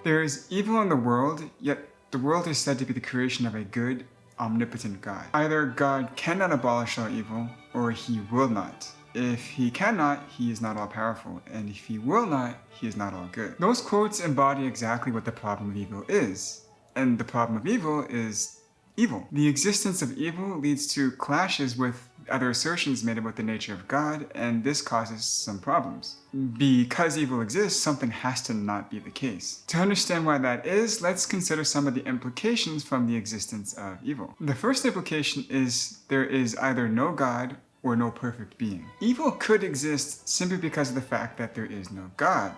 There is evil in the world, yet the world is said to be the creation of a good, omnipotent God. Either God cannot abolish all evil, or he will not. If he cannot, he is not all-powerful, and if he will not, he is not all good. Those quotes embody exactly what the problem of evil is. And the problem of evil is evil. The existence of evil leads to clashes with other assertions made about the nature of God, and this causes some problems. Because evil exists, something has to not be the case. To understand why that is, let's consider some of the implications from the existence of evil. The first implication is there is either no God or no perfect being. Evil could exist simply because of the fact that there is no God.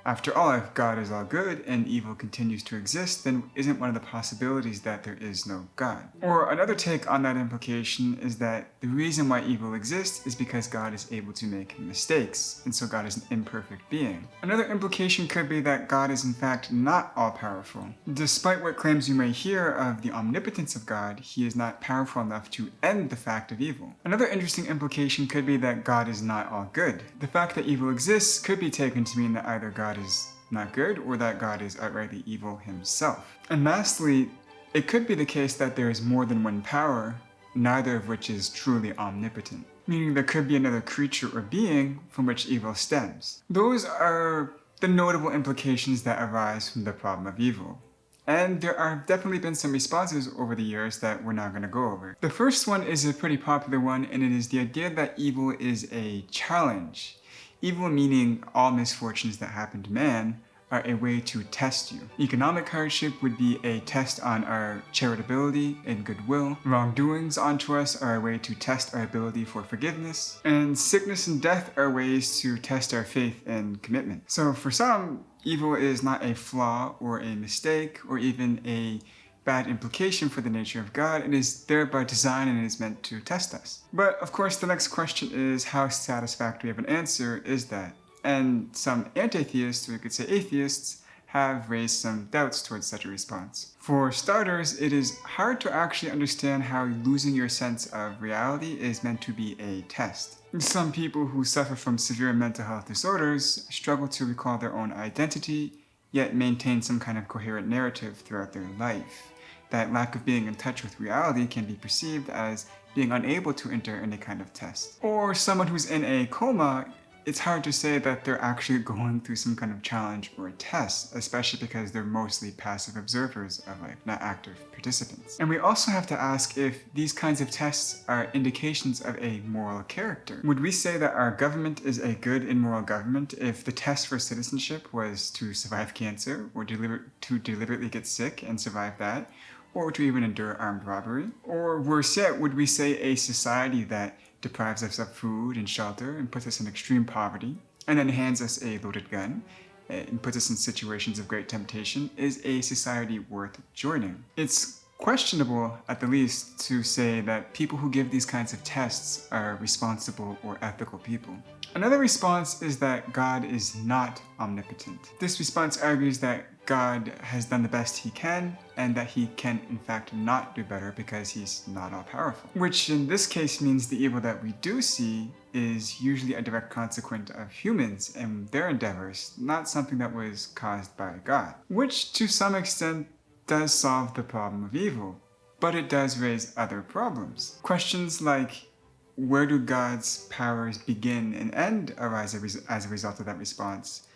After all, if God is all good and evil continues to exist, then isn't one of the possibilities that there is no God? Or another take on that implication is that the reason why evil exists is because God is able to make mistakes, and so God is an imperfect being. Another implication could be that God is in fact not all-powerful. Despite what claims you may hear of the omnipotence of God, he is not powerful enough to end the fact of evil. Another interesting implication could be that God is not all good. The fact that evil exists could be taken to mean that either God is not good or that God is outrightly evil himself. And lastly, it could be the case that there is more than one power, neither of which is truly omnipotent, meaning there could be another creature or being from which evil stems. Those are the notable implications that arise from the problem of evil. And there have definitely been some responses over the years that we're not going to go over. The first one is a pretty popular one, and it is the idea that evil is a challenge. Evil meaning all misfortunes that happen to man are a way to test you. Economic hardship would be a test on our charitability and goodwill. Wrongdoings onto us are a way to test our ability for forgiveness. And sickness and death are ways to test our faith and commitment. So for some, evil is not a flaw or a mistake or even a bad implication for the nature of God. It is there by design and it is meant to test us. But of course the next question is, how satisfactory of an answer is that? And some anti-theists, or you could say atheists, have raised some doubts towards such a response. For starters, it is hard to actually understand how losing your sense of reality is meant to be a test. Some people who suffer from severe mental health disorders struggle to recall their own identity, yet maintain some kind of coherent narrative throughout their life. That lack of being in touch with reality can be perceived as being unable to enter any kind of test. Or someone who's in a coma, it's hard to say that they're actually going through some kind of challenge or a test, especially because they're mostly passive observers of life, not active participants. And we also have to ask if these kinds of tests are indications of a moral character. Would we say that our government is a good and moral government if the test for citizenship was to survive cancer, or to deliberately get sick and survive that, or to even endure armed robbery? Or worse yet, would we say a society that deprives us of food and shelter and puts us in extreme poverty, and then hands us a loaded gun and puts us in situations of great temptation, is a society worth joining? It's questionable, at the least, to say that people who give these kinds of tests are responsible or ethical people. Another response is that God is not omnipotent. This response argues that God has done the best he can, and that he can in fact not do better because he's not all-powerful. Which in this case means the evil that we do see is usually a direct consequence of humans and their endeavors, not something that was caused by God. Which to some extent does solve the problem of evil, but it does raise other problems. Questions like, where do God's powers begin and end arise as a result of that response?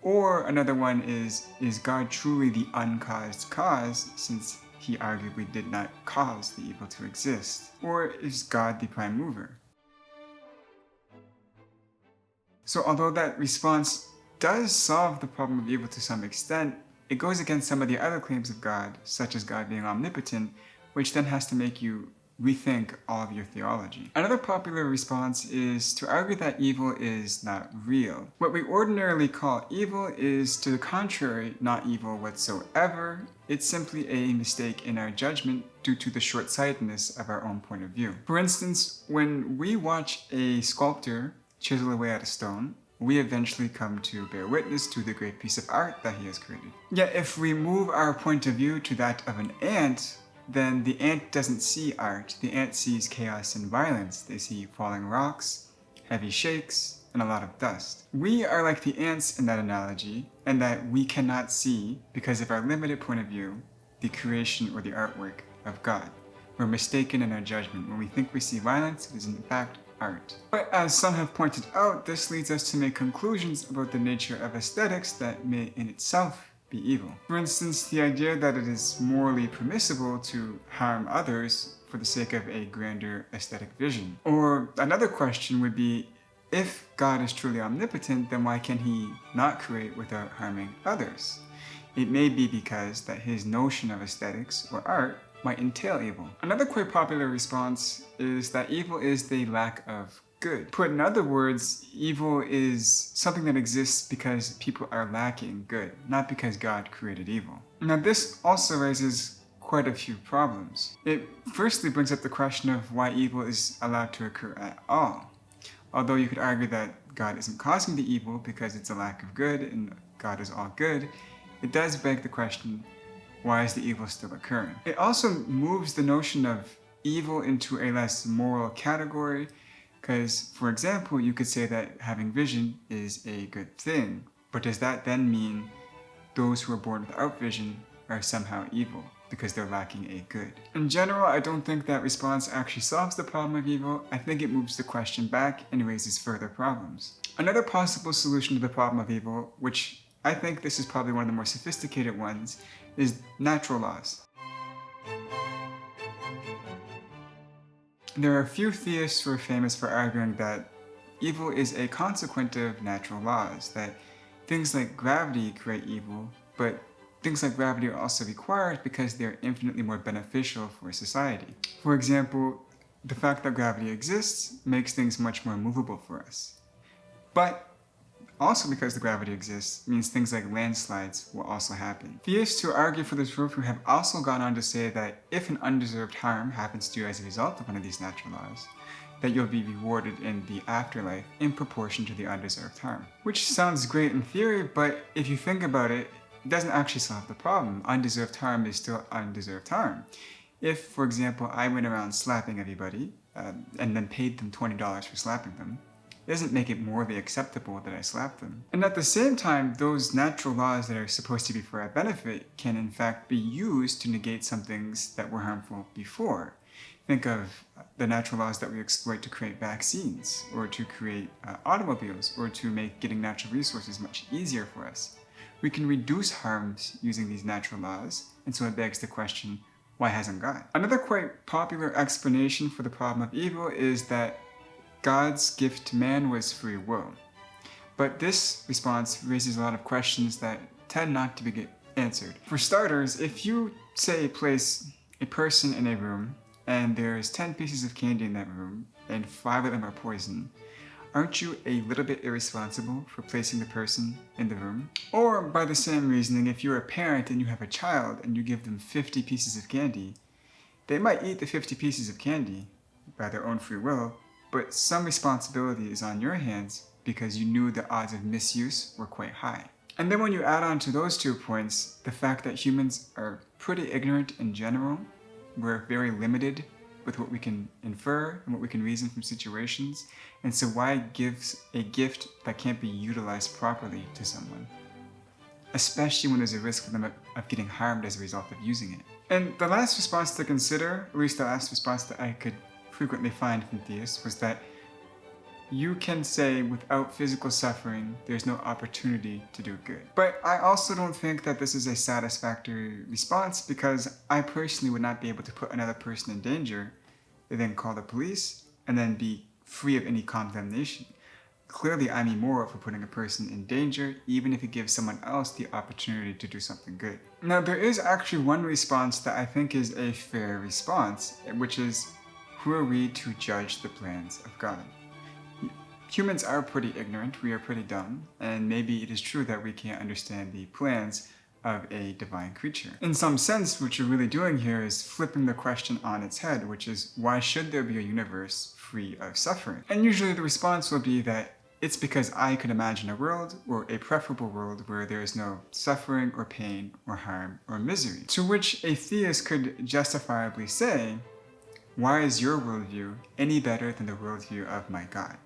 Or another one is God truly the uncaused cause, since he arguably did not cause the evil to exist? Or is God the prime mover? So although that response does solve the problem of evil to some extent, it goes against some of the other claims of God, such as God being omnipotent, which then has to make you rethink all of your theology. Another popular response is to argue that evil is not real. What we ordinarily call evil is, to the contrary, not evil whatsoever. It's simply a mistake in our judgment due to the short-sightedness of our own point of view. For instance, when we watch a sculptor chisel away at a stone, we eventually come to bear witness to the great piece of art that he has created. Yet if we move our point of view to that of an ant, then the ant doesn't see art. The ant sees chaos and violence. They see falling rocks, heavy shakes, and a lot of dust. We are like the ants in that analogy, and that we cannot see, because of our limited point of view, the creation or the artwork of God. We're mistaken in our judgment. When we think we see violence, it is in fact art. But as some have pointed out, this leads us to make conclusions about the nature of aesthetics that may in itself be evil. For instance, the idea that it is morally permissible to harm others for the sake of a grander aesthetic vision. Or another question would be, if God is truly omnipotent, then why can he not create without harming others? It may be because that his notion of aesthetics or art might entail evil. Another quite popular response is that evil is the lack of good. Put in other words, evil is something that exists because people are lacking good, not because God created evil. Now this also raises quite a few problems. It firstly brings up the question of why evil is allowed to occur at all. Although you could argue that God isn't causing the evil because it's a lack of good and God is all good, it does beg the question, why is the evil still occurring? It also moves the notion of evil into a less moral category, because, for example, you could say that having vision is a good thing, but does that then mean those who are born without vision are somehow evil because they're lacking a good? In general, I don't think that response actually solves the problem of evil. I think it moves the question back and raises further problems. Another possible solution to the problem of evil, which I think this is probably one of the more sophisticated ones, is natural laws. There are a few theists who are famous for arguing that evil is a consequent of natural laws, that things like gravity create evil, but things like gravity are also required because they're infinitely more beneficial for society. For example, the fact that gravity exists makes things much more movable for us. But also because the gravity exists means things like landslides will also happen. Theists who argue for this proof have also gone on to say that if an undeserved harm happens to you as a result of one of these natural laws, that you'll be rewarded in the afterlife in proportion to the undeserved harm. Which sounds great in theory, but if you think about it, it doesn't actually solve the problem. Undeserved harm is still undeserved harm. If, for example, I went around slapping everybody and then paid them $20 for slapping them, it doesn't make it morally acceptable that I slapped them. And at the same time, those natural laws that are supposed to be for our benefit can in fact be used to negate some things that were harmful before. Think of the natural laws that we exploit to create vaccines, or to create automobiles, or to make getting natural resources much easier for us. We can reduce harms using these natural laws, and so it begs the question, why hasn't God? Another quite popular explanation for the problem of evil is that God's gift to man was free will. But this response raises a lot of questions that tend not to be answered. For starters, if you, say, place a person in a room and there's 10 pieces of candy in that room and 5 of them are poison, aren't you a little bit irresponsible for placing the person in the room? Or by the same reasoning, if you're a parent and you have a child and you give them 50 pieces of candy, they might eat the 50 pieces of candy by their own free will, but some responsibility is on your hands because you knew the odds of misuse were quite high. And then when you add on to those 2 points, the fact that humans are pretty ignorant in general, we're very limited with what we can infer and what we can reason from situations, and so why give a gift that can't be utilized properly to someone? Especially when there's a risk for them of getting harmed as a result of using it. And the last response to consider, at least the last response that I could frequently find from theists, was that you can say without physical suffering, there's no opportunity to do good. But I also don't think that this is a satisfactory response, because I personally would not be able to put another person in danger and then call the police and then be free of any condemnation. Clearly, I'm immoral for putting a person in danger, even if it gives someone else the opportunity to do something good. Now, there is actually one response that I think is a fair response, which is, who are we to judge the plans of God? Humans are pretty ignorant, we are pretty dumb, and maybe it is true that we can't understand the plans of a divine creature. In some sense, what you're really doing here is flipping the question on its head, which is, why should there be a universe free of suffering? And usually the response will be that it's because I could imagine a world, or a preferable world, where there is no suffering or pain or harm or misery. To which a theist could justifiably say, why is your worldview any better than the worldview of my God?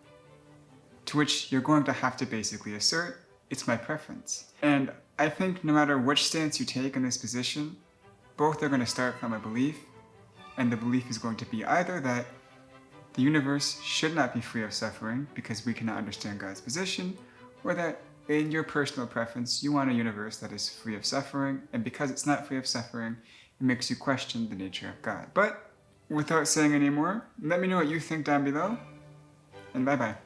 To which you're going to have to basically assert, it's my preference. And I think no matter which stance you take in this position, both are going to start from a belief, and the belief is going to be either that the universe should not be free of suffering because we cannot understand God's position, or that in your personal preference, you want a universe that is free of suffering, and because it's not free of suffering, it makes you question the nature of God. But without saying any more, let me know what you think down below, and bye-bye.